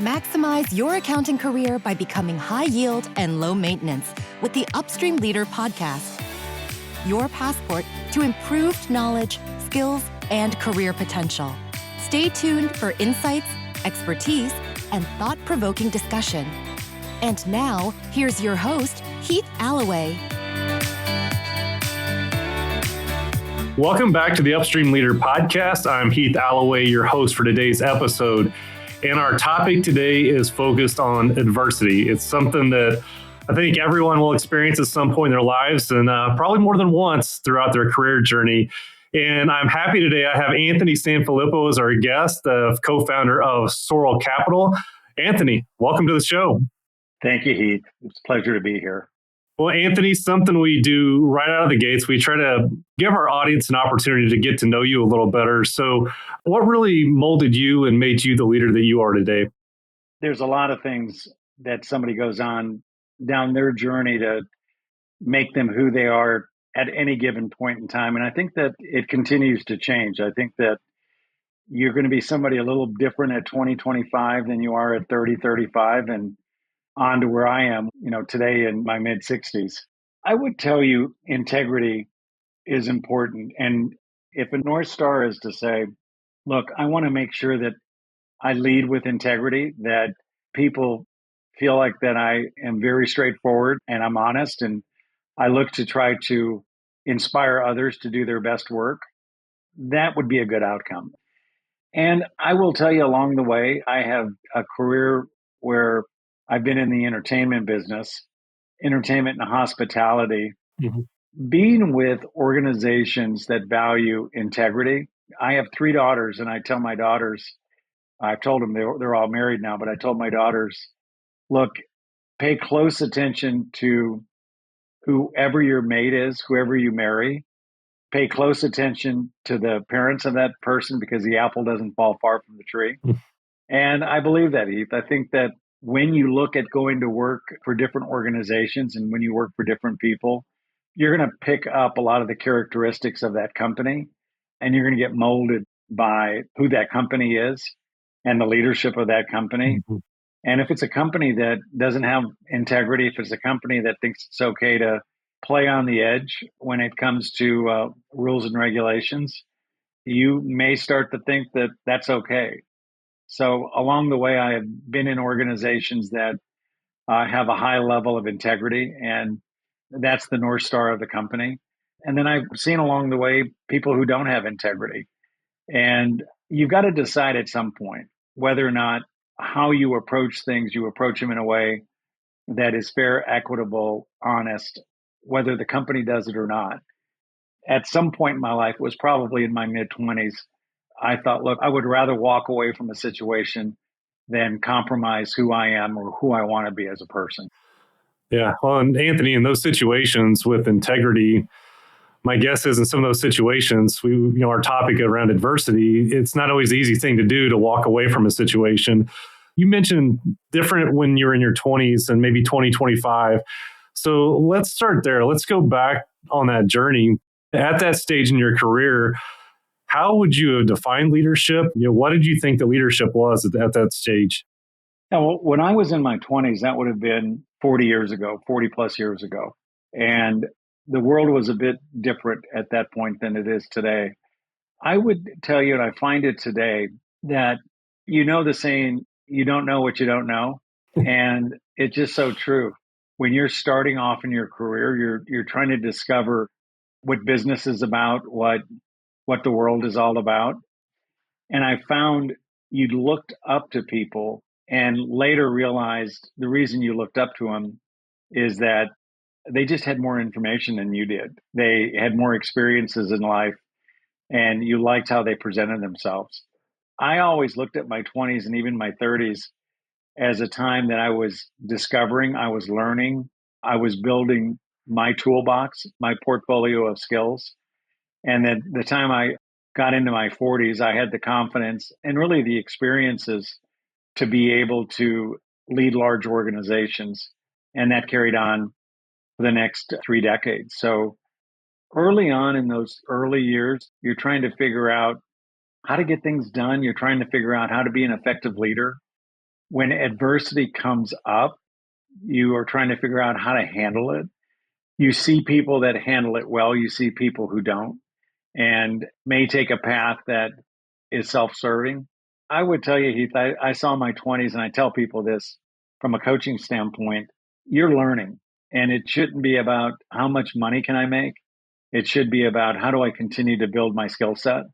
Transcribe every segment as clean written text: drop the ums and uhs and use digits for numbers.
Maximize your accounting career by becoming high yield and low maintenance with the Upstream Leader podcast. Your passport to improved knowledge, skills, and career potential. Stay tuned for insights, expertise, and thought-provoking discussion. And now, here's your host, Heath Alloway. Welcome back to the Upstream Leader podcast. I'm Heath Alloway, your host for today's episode. And our topic today is focused on adversity. It's something that I think everyone will experience at some point in their lives and probably more than once throughout their career journey. And I'm happy today. I have Anthony Sanfilippo as our guest, the co-founder of Sorelle Capital. Anthony, welcome to the show. Thank you, Heath. It's a pleasure to be here. Well, Anthony, something we do right out of the gates, we try to give our audience an opportunity to get to know you a little better. So what really molded you and made you the leader that you are today? There's a lot of things that somebody goes on down their journey to make them who they are at any given point in time. And I think that it continues to change. I think that you're going to be somebody a little different at 20, 25 than you are at 30, 35. And on to where I am, today in my mid 60s. I would tell you integrity is important. And if a North Star is to say, look, I want to make sure that I lead with integrity, that people feel like that I am very straightforward and I'm honest, and I look to try to inspire others to do their best work, that would be a good outcome. And I will tell you along the way, I have a career where I've been in the entertainment business, entertainment and hospitality, being with organizations that value integrity. I have 3 daughters, and I tell my daughters, I've told them they're all married now, but I told my daughters, look, pay close attention to whoever your mate is, whoever you marry. Pay close attention to the parents of that person because the apple doesn't fall far from the tree. And I believe that, Heath. I think that when you look at going to work for different organizations and when you work for different people, you're going to pick up a lot of the characteristics of that company, and you're going to get molded by who that company is and the leadership of that company. And if it's a company that doesn't have integrity, if it's a company that thinks it's okay to play on the edge when it comes to rules and regulations, you may start to think that that's okay. So along the way, I have been in organizations that have a high level of integrity, and that's the North Star of the company. And then I've seen along the way people who don't have integrity. And you've got to decide at some point whether or not how you approach things, you approach them in a way that is fair, equitable, honest, whether the company does it or not. At some point in my life, it was probably in my mid-20s, I thought, look, I would rather walk away from a situation than compromise who I am or who I want to be as a person. Yeah. Well, and Anthony, in those situations with integrity, my guess is in some of those situations, our topic around adversity, it's not always the easy thing to do to walk away from a situation. You mentioned different when you're in your 20s and maybe 20, 25. So let's start there. Let's go back on that journey. At that stage in your career, how would you have defined leadership? What did you think the leadership was at that stage? Now, when I was in my 20s, that would have been 40 plus years ago. And the world was a bit different at that point than it is today. I would tell you, and I find it today, that the saying, you don't know what you don't know. And it's just so true. When you're starting off in your career, you're trying to discover what business is about, what the world is all about. And I found you looked up to people and later realized the reason you looked up to them is that they just had more information than you did. They had more experiences in life, and you liked how they presented themselves. I always looked at my 20s and even my 30s as a time that I was discovering, I was learning, I was building my toolbox, my portfolio of skills. And then the time I got into my 40s, I had the confidence and really the experiences to be able to lead large organizations. And that carried on for the next 3 decades. So early on in those early years, you're trying to figure out how to get things done. You're trying to figure out how to be an effective leader. when adversity comes up, you are trying to figure out how to handle it. You see people that handle it well, you see people who don't, and may take a path that is self-serving. I would tell you, Heath, I saw my 20s, and I tell people this from a coaching standpoint, you're learning, and it shouldn't be about how much money can I make. It should be about how do I continue to build my skill set.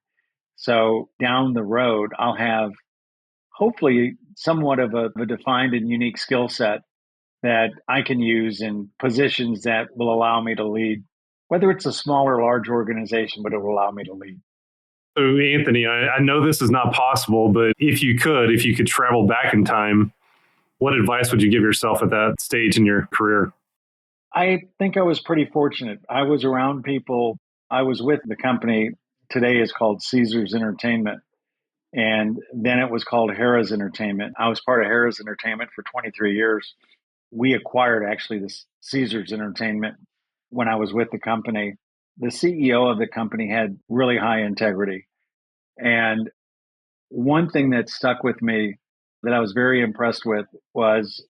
So down the road, I'll have hopefully somewhat of a defined and unique skill set that I can use in positions that will allow me to lead, whether it's a small or large organization, but it will allow me to lead. So, Anthony, I know this is not possible, but if you could travel back in time, what advice would you give yourself at that stage in your career? I think I was pretty fortunate. I was around people. I was with the company today is called Caesars Entertainment. And then it was called Harrah's Entertainment. I was part of Harrah's Entertainment for 23 years. We acquired actually this Caesars Entertainment when I was with the company. The CEO of the company had really high integrity. And one thing that stuck with me that I was very impressed with was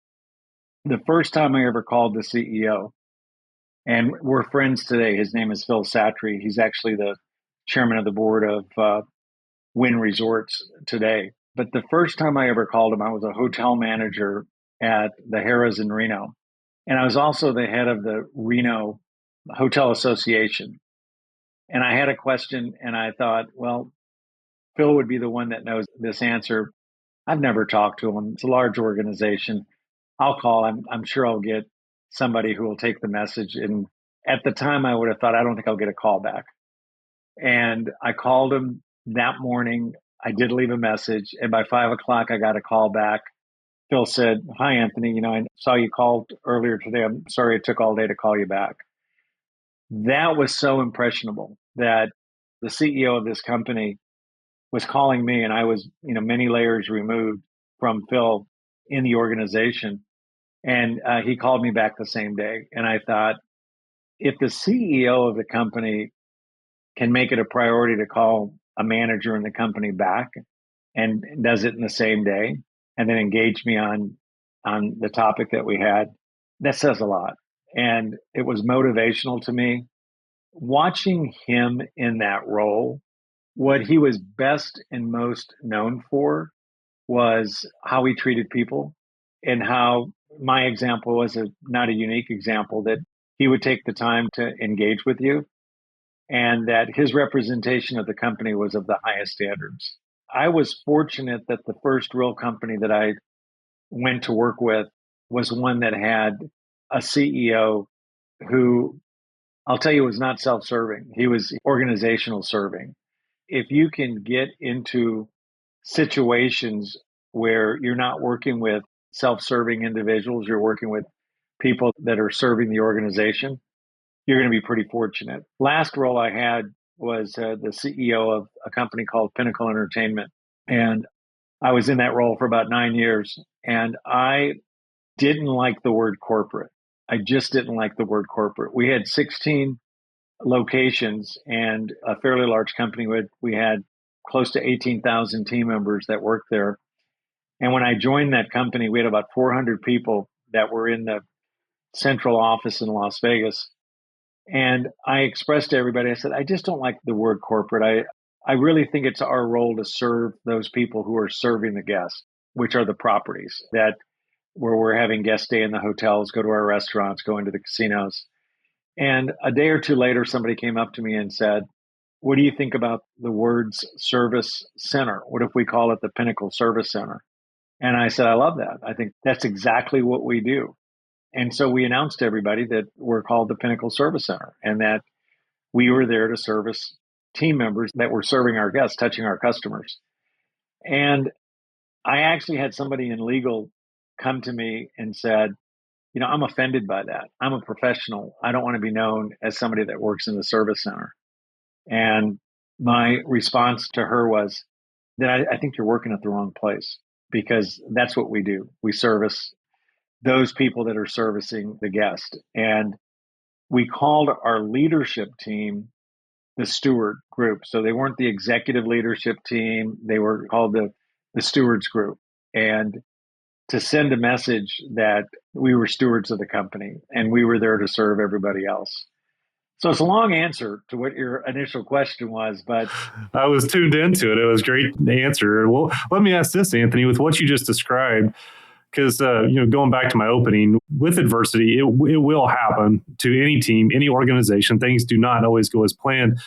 the first time I ever called the CEO, and we're friends today. His name is Phil Satry. He's actually the chairman of the board of Wynn Resorts today. But the first time I ever called him, I was a hotel manager at the Harrah's in Reno. And I was also the head of the Reno Hotel Association. And I had a question, and I thought, well, Phil would be the one that knows this answer. I've never talked to him. It's a large organization. I'll call. I'm sure I'll get somebody who will take the message. And at the time, I would have thought, I don't think I'll get a call back. And I called him that morning. I did leave a message. And by 5 o'clock, I got a call back. Phil said, "Hi, Anthony. I saw you called earlier today. I'm sorry it took all day to call you back." That was so impressionable that the CEO of this company was calling me, and I was, many layers removed from Phil in the organization. And he called me back the same day. And I thought, if the CEO of the company can make it a priority to call a manager in the company back and does it in the same day and then engage me on the topic that we had, that says a lot. And it was motivational to me. Watching him in that role, what he was best and most known for was how he treated people, and how my example was not a unique example, that he would take the time to engage with you, and that his representation of the company was of the highest standards. I was fortunate that the first real company that I went to work with was one that had a CEO who, I'll tell you, was not self-serving. He was organizational serving. If you can get into situations where you're not working with self-serving individuals, you're working with people that are serving the organization, you're going to be pretty fortunate. Last role I had was the CEO of a company called Pinnacle Entertainment. And I was in that role for about 9 years. And I didn't like the word corporate. I just didn't like the word corporate. We had 16 locations and a fairly large company. We had close to 18,000 team members that worked there. And when I joined that company, we had about 400 people that were in the central office in Las Vegas. And I expressed to everybody, I said, I just don't like the word corporate. I really think it's our role to serve those people who are serving the guests, which are the properties that where we're having guests stay in the hotels, go to our restaurants, go into the casinos. And a day or two later, somebody came up to me and said, what do you think about the words service center? What if we call it the Pinnacle Service Center? And I said, I love that. I think that's exactly what we do. And so we announced to everybody that we're called the Pinnacle Service Center and that we were there to service team members that were serving our guests, touching our customers. And I actually had somebody in legal come to me and said, I'm offended by that. I'm a professional. I don't want to be known as somebody that works in the service center. And my response to her was that I think you're working at the wrong place, because that's what we do. We service those people that are servicing the guest. And we called our leadership team the steward group. So they weren't the executive leadership team. They were called the stewards group. And to send a message that we were stewards of the company and we were there to serve everybody else. So it's a long answer to what your initial question was, but I was tuned into it. It was a great answer. Well, let me ask this, Anthony, with what you just described, because going back to my opening, with adversity, it will happen to any team, any organization. Things do not always go as planned.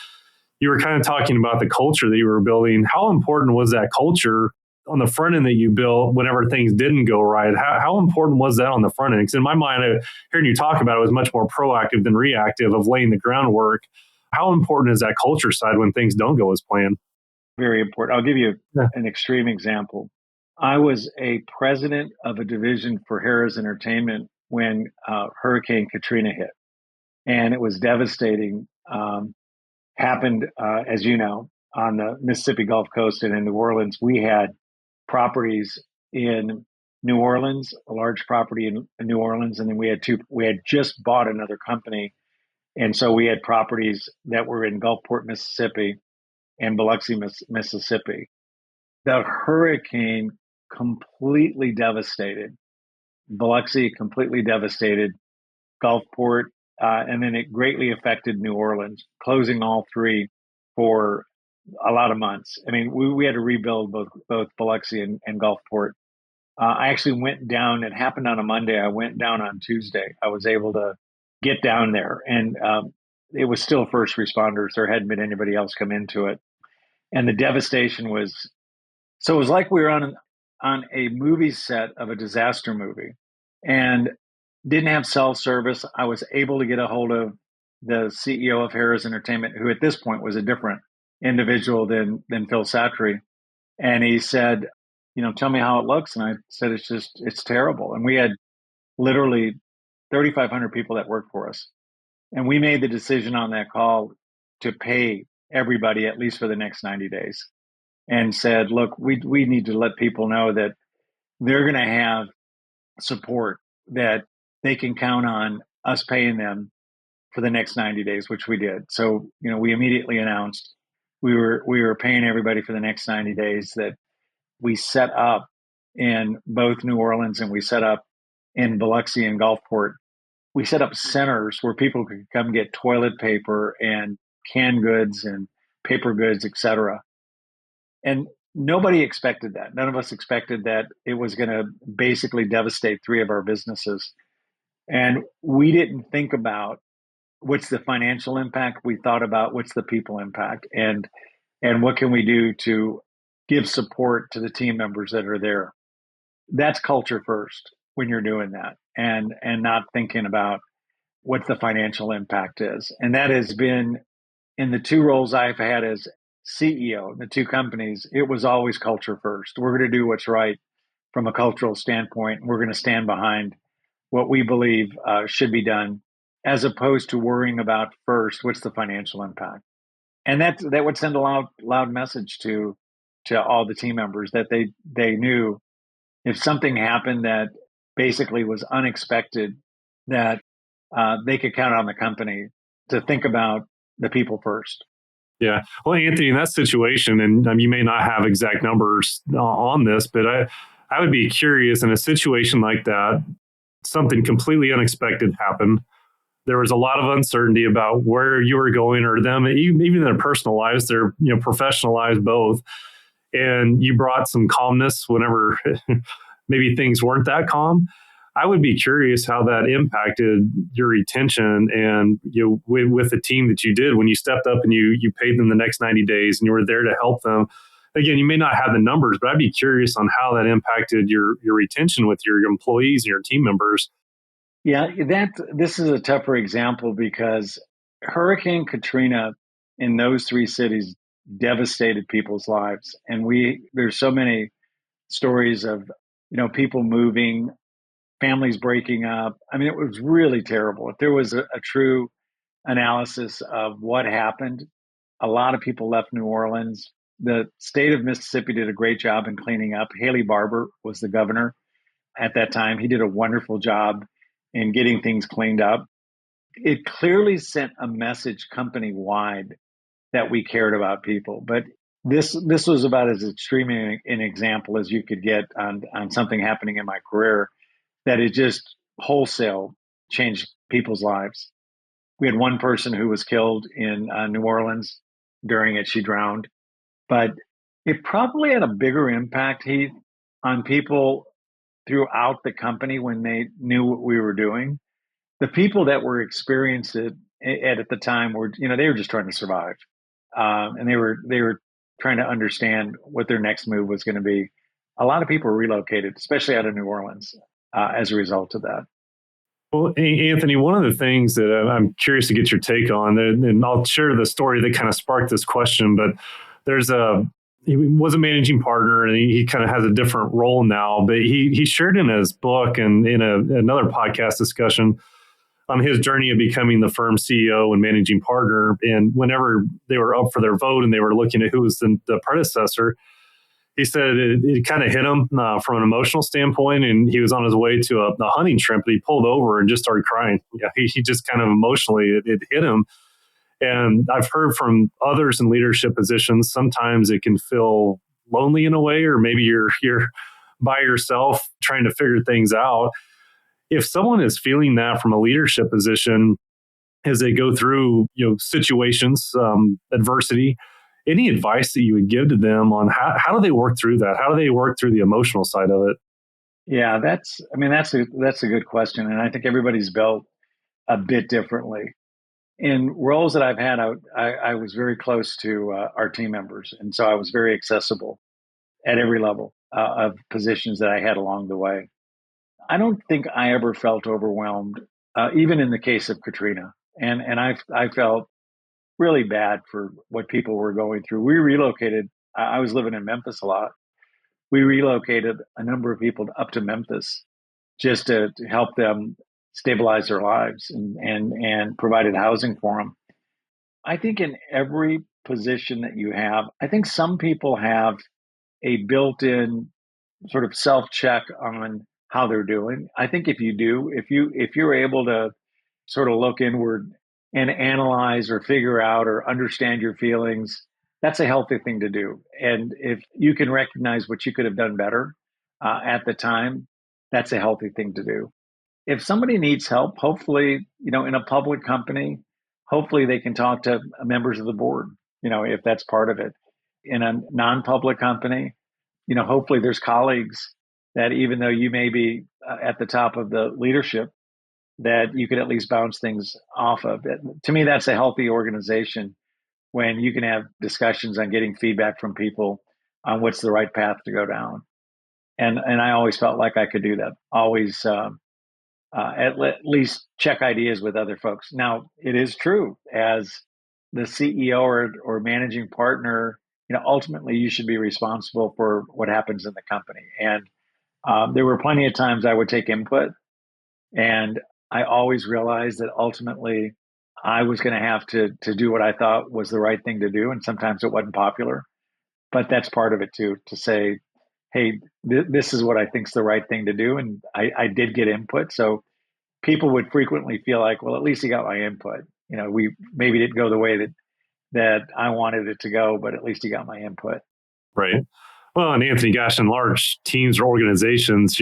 You were kind of talking about the culture that you were building. How important was that culture on the front end that you built whenever things didn't go right? How important was that on the front end? Because in my mind, hearing you talk about it was much more proactive than reactive of laying the groundwork. How important is that culture side when things don't go as planned? Very important. I'll give you an extreme example. I was a president of a division for Harrah's Entertainment when Hurricane Katrina hit, and it was devastating. Happened, as you know, on the Mississippi Gulf Coast and in New Orleans. We had properties in New Orleans, a large property in New Orleans, and then we had just bought another company. And so we had properties that were in Gulfport, Mississippi and Biloxi, Mississippi. The hurricane completely devastated Biloxi, completely devastated Gulfport, and then it greatly affected New Orleans, closing all three for a lot of months. I mean, we had to rebuild both Biloxi and Gulfport. I actually went down. It happened on a Monday. I went down on Tuesday. I was able to get down there, and it was still first responders. There hadn't been anybody else come into it, and the devastation was. So it was like we were on a movie set of a disaster movie, and didn't have cell service. I was able to get a hold of the CEO of Harrah's Entertainment, who at this point was a different individual than Phil Satry. And he said, tell me how it looks. And I said, it's terrible. And we had literally 3,500 people that worked for us. And we made the decision on that call to pay everybody at least for the next 90 days and said, look, we need to let people know that they're going to have support, that they can count on us paying them for the next 90 days, which we did. So, we immediately announced we were paying everybody for the next 90 days, that we set up in both New Orleans and we set up in Biloxi and Gulfport. We set up centers where people could come get toilet paper and canned goods and paper goods, et cetera. And nobody expected that. None of us expected that it was going to basically devastate three of our businesses. And we didn't think about what's the financial impact. We thought about what's the people impact and what can we do to give support to the team members that are there. That's culture first when you're doing that, and not thinking about what the financial impact is. And that has been in the two roles I've had as CEO, the two companies, it was always culture first. We're going to do what's right from a cultural standpoint. We're going to stand behind what we believe should be done, as opposed to worrying about first, what's the financial impact? And that would send a loud message to all the team members that they knew if something happened that basically was unexpected, that they could count on the company to think about the people first. Yeah. Well, Anthony, in that situation, and you may not have exact numbers on this, but I would be curious in a situation like that, something completely unexpected happened. There was a lot of uncertainty about where you were going, or them, even their personal lives, their professional lives, both. And you brought some calmness whenever maybe things weren't that calm. I would be curious how that impacted your retention and with the team that you did when you stepped up and you paid them the next 90 days and you were there to help them. Again, you may not have the numbers, but I'd be curious on how that impacted your retention with your employees and your team members. Yeah, this is a tougher example because Hurricane Katrina in those three cities devastated people's lives. And there's so many stories of, people moving, families breaking up. I mean, it was really terrible. If there was a true analysis of what happened, a lot of people left New Orleans. The state of Mississippi did a great job in cleaning up. Haley Barbour was the governor at that time. He did a wonderful job in getting things cleaned up. It clearly sent a message company-wide that we cared about people. But this was about as extreme an example as you could get on something happening in my career that it just wholesale changed people's lives. We had one person who was killed in New Orleans during it. She drowned, but it probably had a bigger impact, Heath, on people throughout the company when they knew what we were doing. The people that were experiencing it at the time were, they were just trying to survive, and they were trying to understand what their next move was going to be. A lot of people relocated, especially out of New Orleans, as a result of that. Well, Anthony, one of the things that I'm curious to get your take on, and I'll share the story that kind of sparked this question, but he was a managing partner and he kind of has a different role now, but he shared in his book and in another podcast discussion on his journey of becoming the firm's CEO and managing partner. And whenever they were up for their vote and they were looking at who was the predecessor, he said it kind of hit him from an emotional standpoint, and he was on his way to a hunting trip, and he pulled over and just started crying. Yeah, he just kind of emotionally, it hit him. And I've heard from others in leadership positions, sometimes it can feel lonely in a way, or maybe you're by yourself trying to figure things out. If someone is feeling that from a leadership position as they go through situations, adversity, any advice that you would give to them on how do they work through that? How do they work through the emotional side of it? Yeah, that's a good question, and I think everybody's built a bit differently. In roles that I've had, I was very close to our team members, and so I was very accessible at every level of positions that I had along the way. I don't think I ever felt overwhelmed, even in the case of Katrina, and I felt really bad for what people were going through. We relocated. I was living in Memphis a lot. We relocated a number of people up to Memphis just to help them stabilize their lives and provided housing for them. I think in every position that you have, I think some people have a built-in sort of self-check on how they're doing. I think if you do, if you're able to sort of look inward and analyze or figure out or understand your feelings, that's a healthy thing to do. And if you can recognize what you could have done better at the time, that's a healthy thing to do. If somebody needs help, hopefully, in a public company, hopefully they can talk to members of the board, if that's part of it. In a non-public company, hopefully there's colleagues that even though you may be at the top of the leadership, that you could at least bounce things off of. To me, that's a healthy organization when you can have discussions on getting feedback from people on what's the right path to go down. And I always felt like I could do that. Always at least check ideas with other folks. Now, it is true as the CEO or managing partner, ultimately you should be responsible for what happens in the company. And there were plenty of times I would take input, and I always realized that ultimately I was going to have to do what I thought was the right thing to do. And sometimes it wasn't popular, but that's part of it too, to say, hey, this is what I think is the right thing to do. And I did get input. So people would frequently feel like, well, at least he got my input. We maybe didn't go the way that I wanted it to go, but at least he got my input. Right. Well, and Anthony, gosh, in large teams or organizations,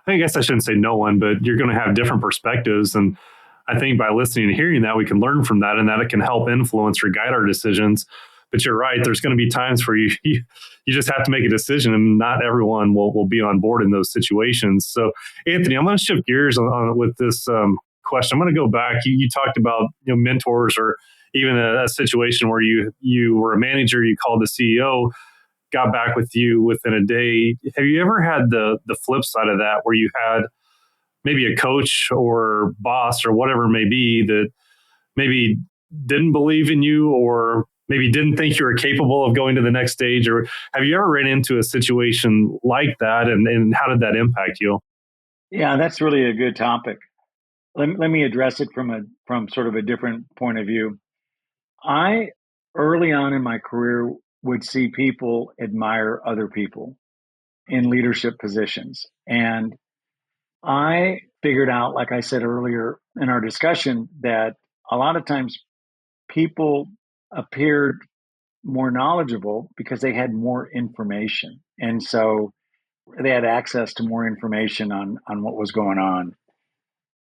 I guess I shouldn't say no one, but you're going to have different perspectives. And I think by listening and hearing that, we can learn from that, and that it can help influence or guide our decisions. But you're right, there's going to be times where you just have to make a decision, and not everyone will be on board in those situations. So, Anthony, I'm going to shift gears with this question. I'm going to go back. You talked about mentors, or even a situation where you were a manager, you called the CEO, got back with you within a day. Have you ever had the flip side of that, where you had maybe a coach or boss or whatever it may be that maybe didn't believe in you, or maybe didn't think you were capable of going to the next stage? Or have you ever ran into a situation like that, and how did that impact you? Yeah, that's really a good topic. Let me address it from sort of a different point of view. I, early on in my career, would see people admire other people in leadership positions. And I figured out, like I said earlier in our discussion, that a lot of times people appeared more knowledgeable because they had more information. And so they had access to more information on what was going on.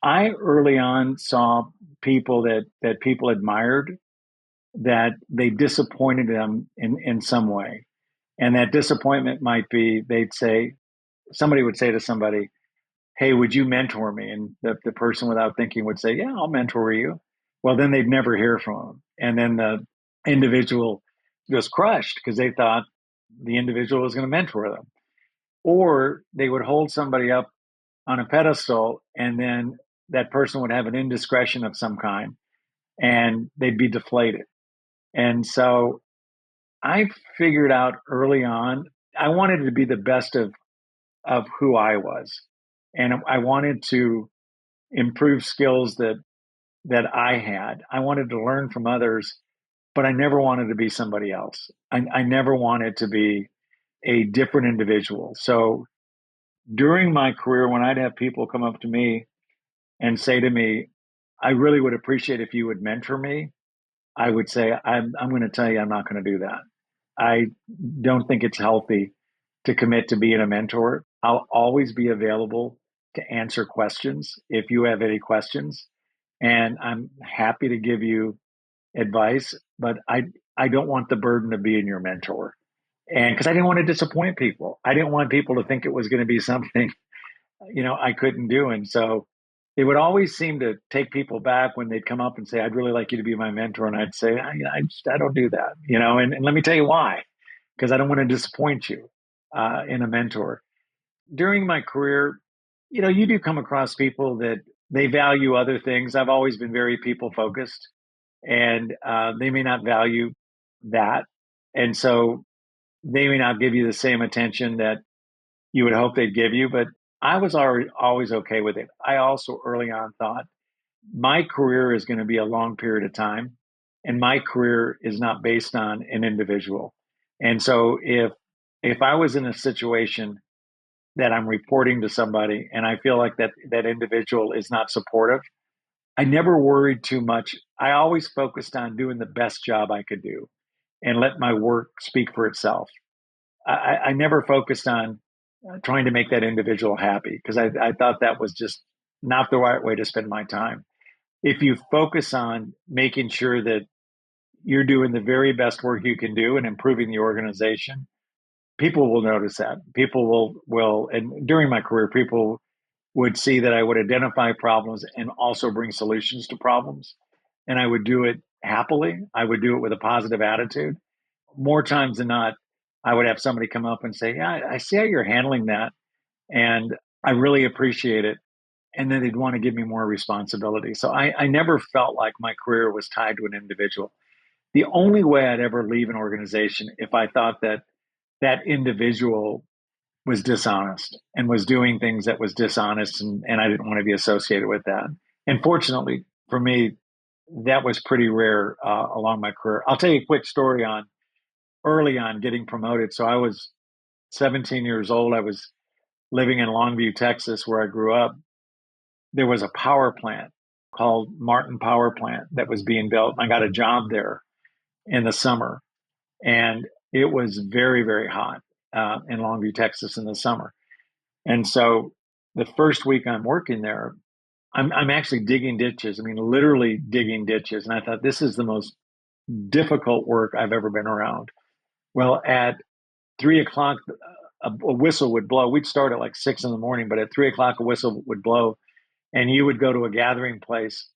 I early on saw people that people admired, that they disappointed them in some way. And that disappointment might be somebody would say to somebody, hey, would you mentor me? And the person without thinking would say, yeah, I'll mentor you. Well, then they'd never hear from them. And then the individual was crushed because they thought the individual was going to mentor them. Or they would hold somebody up on a pedestal, and then that person would have an indiscretion of some kind and they'd be deflated. And so I figured out early on, I wanted to be the best of who I was. And I wanted to improve skills that I had. I wanted to learn from others, but I never wanted to be somebody else. I never wanted to be a different individual. So during my career, when I'd have people come up to me and say to me, I really would appreciate if you would mentor me, I would say, I'm going to tell you, I'm not going to do that. I don't think it's healthy to commit to being a mentor. I'll always be available to answer questions if you have any questions. And I'm happy to give you advice, but I don't want the burden of being your mentor. And because I didn't want to disappoint people, I didn't want people to think it was going to be something, I couldn't do. And so it would always seem to take people back when they'd come up and say, I'd really like you to be my mentor. And I'd say, I don't do that, and let me tell you why, because I don't want to disappoint you in a mentor. During my career, you do come across people that they value other things. I've always been very people focused, and they may not value that. And so they may not give you the same attention that you would hope they'd give you, but I was always okay with it. I also early on thought my career is going to be a long period of time, and my career is not based on an individual. And so if I was in a situation that I'm reporting to somebody and I feel like that individual is not supportive, I never worried too much. I always focused on doing the best job I could do and let my work speak for itself. I never focused on trying to make that individual happy because I thought that was just not the right way to spend my time. If you focus on making sure that you're doing the very best work you can do and improving the organization, people will notice that. People will, and during my career, people would see that I would identify problems and also bring solutions to problems. And I would do it happily. I would do it with a positive attitude. More times than not, I would have somebody come up and say, yeah, I see how you're handling that. And I really appreciate it. And then they'd want to give me more responsibility. So I never felt like my career was tied to an individual. The only way I'd ever leave an organization if I thought that that individual was dishonest and was doing things that was dishonest, and I didn't want to be associated with that. And fortunately for me, that was pretty rare along my career. I'll tell you a quick story on early on getting promoted. So I was 17 years old. I was living in Longview, Texas, where I grew up. There was a power plant called Martin Power Plant that was being built. I got a job there in the summer, and it was very, very hot in Longview, Texas in the summer. And so the first week I'm working there, I'm actually digging ditches. I mean, literally digging ditches. And I thought, this is the most difficult work I've ever been around. Well, at 3 o'clock, a whistle would blow. We'd start at like 6 in the morning, but at 3 o'clock, a whistle would blow, and you would go to a gathering place,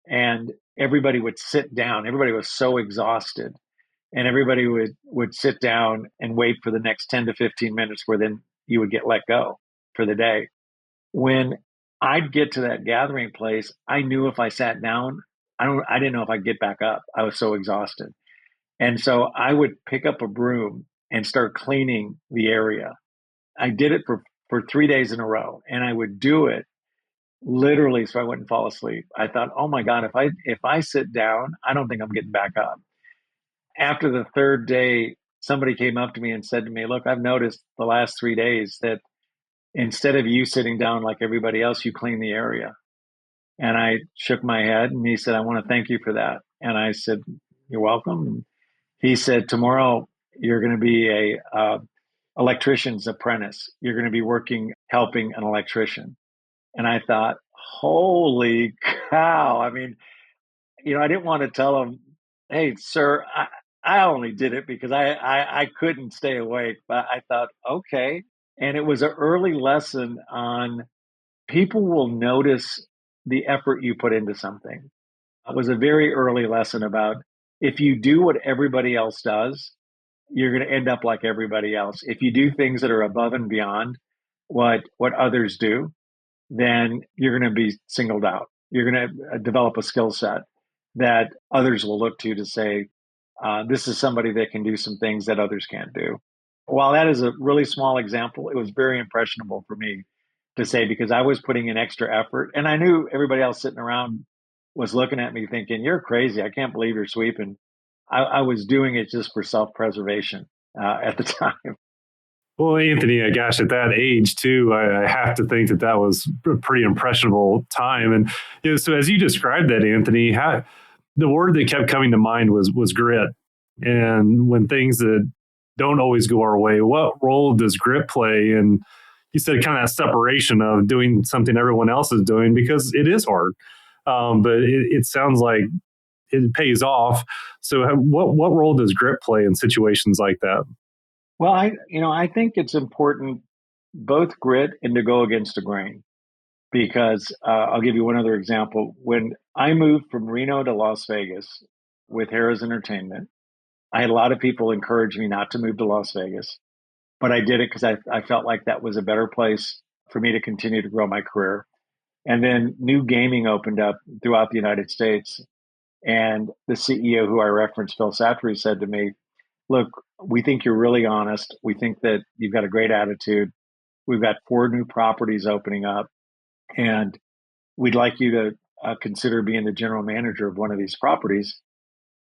and everybody would sit down. Everybody was so exhausted, and everybody would sit down and wait for the next 10 to 15 minutes, where then you would get let go for the day. When I'd get to that gathering place, I knew if I sat down, I didn't know if I'd get back up. I was so exhausted. And so I would pick up a broom and start cleaning the area. I did it for 3 days in a row, and I would do it literally so I wouldn't fall asleep. I thought, oh my God, if I sit down, I don't think I'm getting back up. After the third day, somebody came up to me and said to me, look, I've noticed the last 3 days that instead of you sitting down like everybody else, you clean the area. And I shook my head, and he said, I want to thank you for that. And I said, you're welcome. He said, tomorrow you're going to be a electrician's apprentice. You're going to be working, helping an electrician. And I thought, holy cow. I mean, I didn't want to tell him, hey, sir, I only did it because I couldn't stay awake. But I thought, okay. And it was an early lesson on people will notice the effort you put into something. It was a very early lesson about if you do what everybody else does, you're going to end up like everybody else. If you do things that are above and beyond what others do, then you're going to be singled out. You're going to develop a skill set that others will look to say, this is somebody that can do some things that others can't do. While that is a really small example, it was very impressionable for me to say because I was putting in extra effort and I knew everybody else sitting around was looking at me thinking, you're crazy. I can't believe you're sweeping. I was doing it just for self-preservation at the time. Well, Anthony, gosh, at that age too, I have to think that was a pretty impressionable time. And so as you described that, Anthony, the word that kept coming to mind was grit. And when things that don't always go our way, what role does grit play? And you said kind of that separation of doing something everyone else is doing because it is hard, but it sounds like it pays off. So, what role does grit play in situations like that? Well, I think it's important both grit and to go against the grain because I'll give you one other example. When I moved from Reno to Las Vegas with Harrah's Entertainment, I had a lot of people encourage me not to move to Las Vegas, but I did it because I felt like that was a better place for me to continue to grow my career. And then new gaming opened up throughout the United States. And the CEO who I referenced, Phil Satry, said to me, look, we think you're really honest. We think that you've got a great attitude. We've got 4 new properties opening up, and we'd like you to consider being the general manager of one of these properties.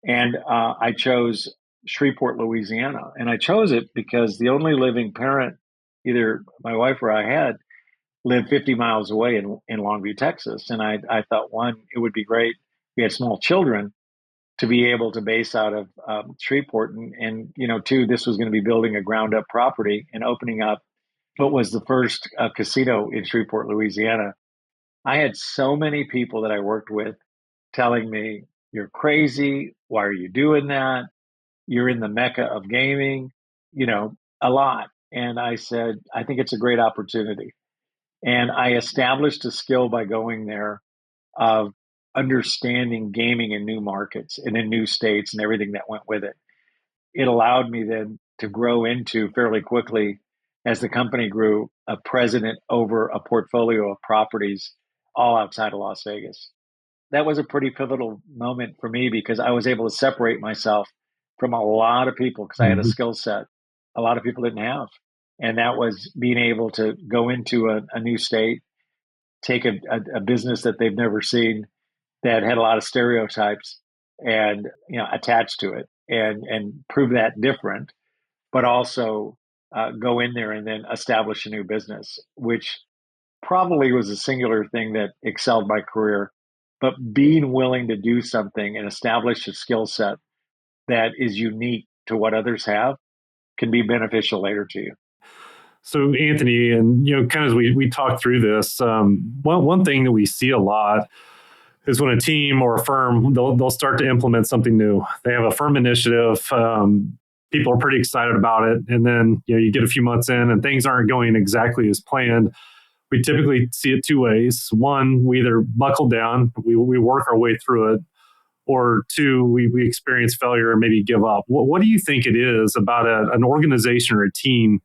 And I chose Shreveport, Louisiana. And I chose it because the only living parent, either my wife or I had, lived 50 miles away in Longview, Texas. And I thought, one, it would be great. We had small children to be able to base out of Shreveport. And 2, this was going to be building a ground up property and opening up what was the first casino in Shreveport, Louisiana. I had so many people that I worked with telling me, you're crazy. Why are you doing that? You're in the mecca of gaming, a lot. And I said, I think it's a great opportunity. And I established a skill by going there of understanding gaming in new markets and in new states and everything that went with it. It allowed me then to grow into fairly quickly as the company grew a president over a portfolio of properties all outside of Las Vegas. That was a pretty pivotal moment for me because I was able to separate myself from a lot of people because I had a skill set a lot of people didn't have. And that was being able to go into a new state, take a business that they've never seen that had a lot of stereotypes and attach to it and prove that different, but also go in there and then establish a new business, which probably was a singular thing that excelled my career. But being willing to do something and establish a skill set that is unique to what others have can be beneficial later to you. So, Anthony, and kind of as we talk through this, one thing that we see a lot is when a team or a firm they'll start to implement something new. They have a firm initiative. People are pretty excited about it, and then you get a few months in and things aren't going exactly as planned. We typically see it 2 ways. One, we either buckle down, we work our way through it, or 2, we experience failure and maybe give up. What do you think it is about an organization or a team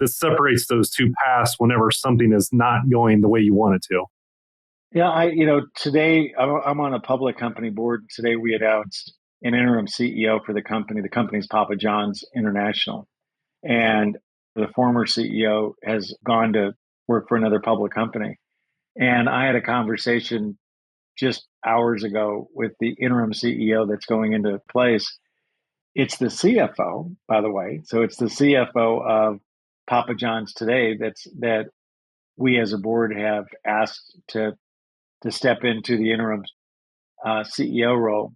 that separates those 2 paths whenever something is not going the way you want it to? Yeah, today I'm on a public company board. Today we announced an interim CEO for the company. The company's Papa John's International. And the former CEO has gone to work for another public company. And I had a conversation just hours ago with the interim CEO that's going into place. It's the CFO, by the way. So it's the CFO of Papa John's today that we as a board have asked to step into the interim CEO role.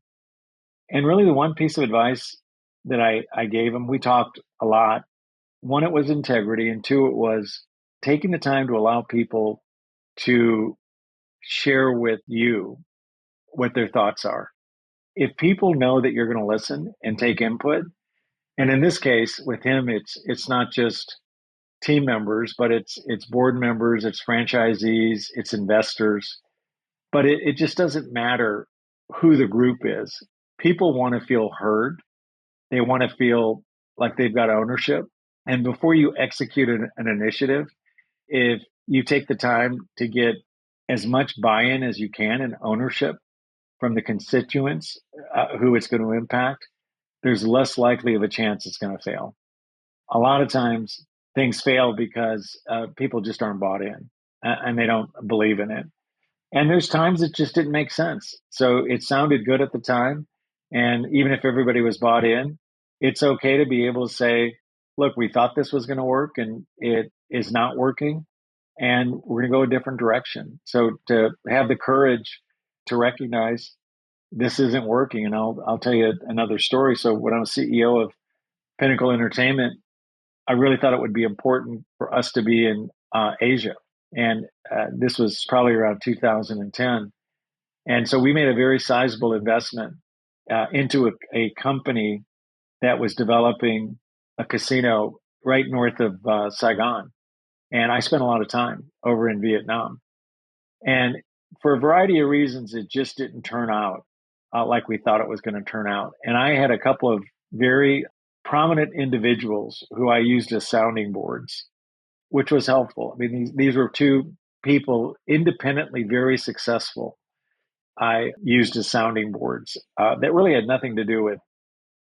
And really the one piece of advice that I gave him. We talked a lot. One, it was integrity, and two, it was taking the time to allow people to share with you what their thoughts are. If people know that you're going to listen and take input, and in this case with him, it's not just team members, but it's board members, it's franchisees, it's investors. But it just doesn't matter who the group is. People want to feel heard. They want to feel like they've got ownership. And before you execute an initiative, if you take the time to get as much buy-in as you can and ownership from the constituents who it's going to impact, there's less likely of a chance it's going to fail. A lot of times things fail because people just aren't bought in and they don't believe in it. And there's times it just didn't make sense. So it sounded good at the time. And even if everybody was bought in, it's okay to be able to say, look, we thought this was going to work and it is not working. And we're going to go a different direction. So to have the courage to recognize this isn't working. And I'll tell you another story. So when I was CEO of Pinnacle Entertainment, I really thought it would be important for us to be in Asia. And this was probably around 2010. And so we made a very sizable investment into a company that was developing a casino right north of Saigon. And I spent a lot of time over in Vietnam. And for a variety of reasons, it just didn't turn out like we thought it was going to turn out. And I had a couple of very prominent individuals who I used as sounding boards, which was helpful. I mean, these were two people independently very successful. I used as sounding boards that really had nothing to do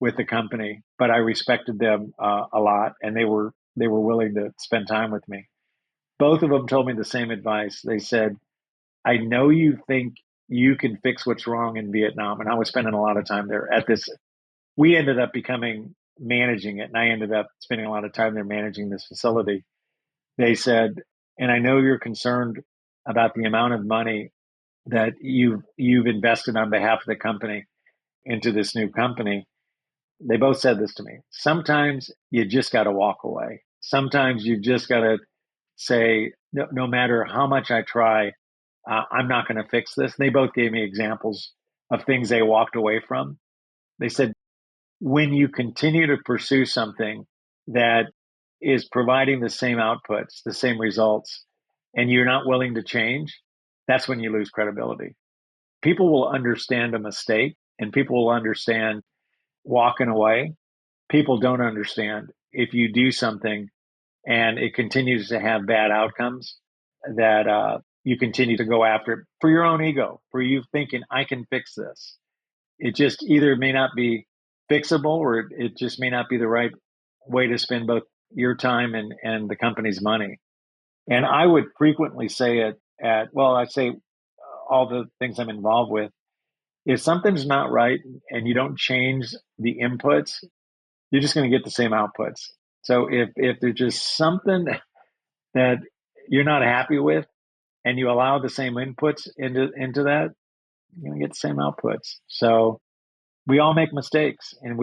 with the company, but I respected them a lot, and they were willing to spend time with me. Both of them told me the same advice. They said, I know you think you can fix what's wrong in Vietnam. And I was spending a lot of time there at this. We ended up managing it. And I ended up spending a lot of time there managing this facility. They said, and I know you're concerned about the amount of money that you've invested on behalf of the company into this new company. They both said this to me. Sometimes you just got to walk away. Sometimes you just got to say, no matter how much I try, I'm not going to fix this. They both gave me examples of things they walked away from. They said, when you continue to pursue something that is providing the same outputs, the same results, and you're not willing to change, that's when you lose credibility. People will understand a mistake and people will understand walking away. People don't understand if you do something and it continues to have bad outcomes, that you continue to go after it for your own ego, for you thinking, I can fix this. It just either may not be fixable or it just may not be the right way to spend both your time and the company's money. And I would frequently say it I say all the things I'm involved with. If something's not right and you don't change the inputs, you're just going to get the same outputs. So if there's just something that you're not happy with and you allow the same inputs into that, you're going to get the same outputs. So we all make mistakes and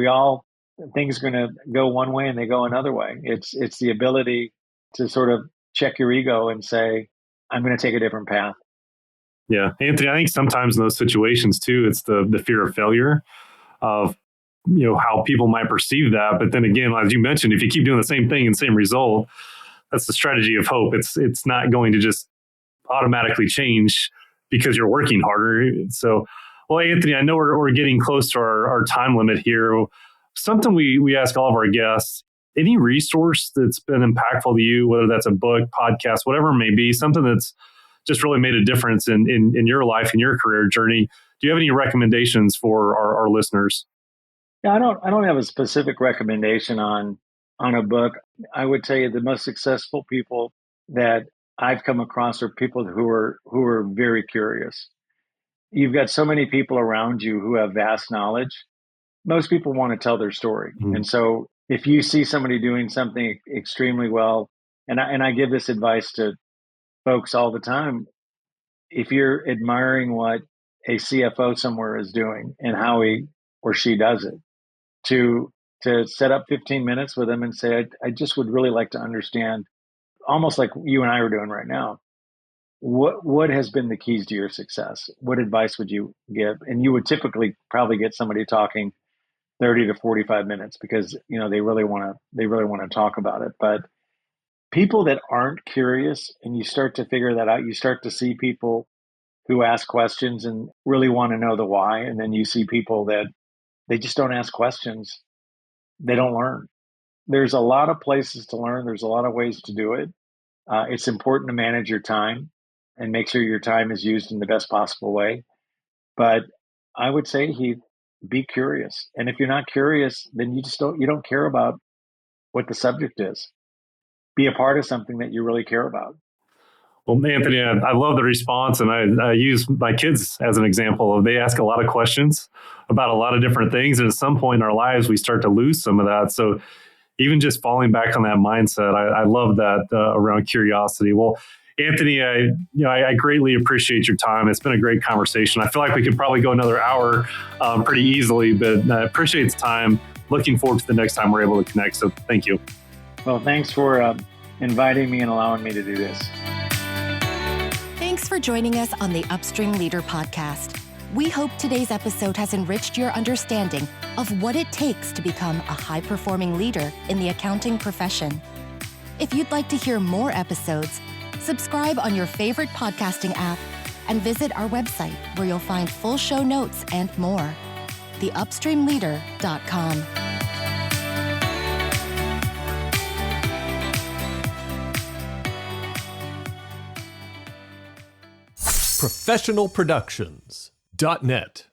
things are going to go one way and they go another way. It's the ability to sort of check your ego and say, I'm going to take a different path. Yeah. Anthony, I think sometimes in those situations too, it's the fear of failure of, how people might perceive that. But then again, as you mentioned, if you keep doing the same thing and same result, that's the strategy of hope. It's not going to just automatically change because you're working harder. So, well, Anthony, I know we're getting close to our time limit here. Something we ask all of our guests, any resource that's been impactful to you, whether that's a book, podcast, whatever it may be, something that's just really made a difference in your life and your career journey. Do you have any recommendations for our listeners? Yeah, I don't have a specific recommendation on a book. I would tell you the most successful people that I've come across are people who are very curious. You've got so many people around you who have vast knowledge. Most people want to tell their story. Mm-hmm. And so if you see somebody doing something extremely well, and I give this advice to folks all the time, if you're admiring what a CFO somewhere is doing and how he or she does it, to to set up 15 minutes with them and say, I just would really like to understand, almost like you and I are doing right now, what has been the keys to your success? What advice would you give? And you would typically probably get somebody talking 30 to 45 minutes because, they really want to talk about it. But people that aren't curious, and you start to figure that out, you start to see people who ask questions and really want to know the why. And then you see people that they just don't ask questions. They don't learn. There's a lot of places to learn. There's a lot of ways to do it. It's important to manage your time and make sure your time is used in the best possible way. But I would say, Heath, be curious. And if you're not curious, then you don't care about what the subject is. Be a part of something that you really care about. Well, Anthony, I love the response, and I use my kids as an example. They ask a lot of questions about a lot of different things, and at some point in our lives, we start to lose some of that. So even just falling back on that mindset, I love that around curiosity. Well, Anthony, I greatly appreciate your time. It's been a great conversation. I feel like we could probably go another hour pretty easily, but I appreciate the time. Looking forward to the next time we're able to connect. So thank you. Well, thanks for inviting me and allowing me to do this. Thanks for joining us on the Upstream Leader podcast. We hope today's episode has enriched your understanding of what it takes to become a high-performing leader in the accounting profession. If you'd like to hear more episodes, subscribe on your favorite podcasting app and visit our website where you'll find full show notes and more. theupstreamleader.com. professionalproductions.net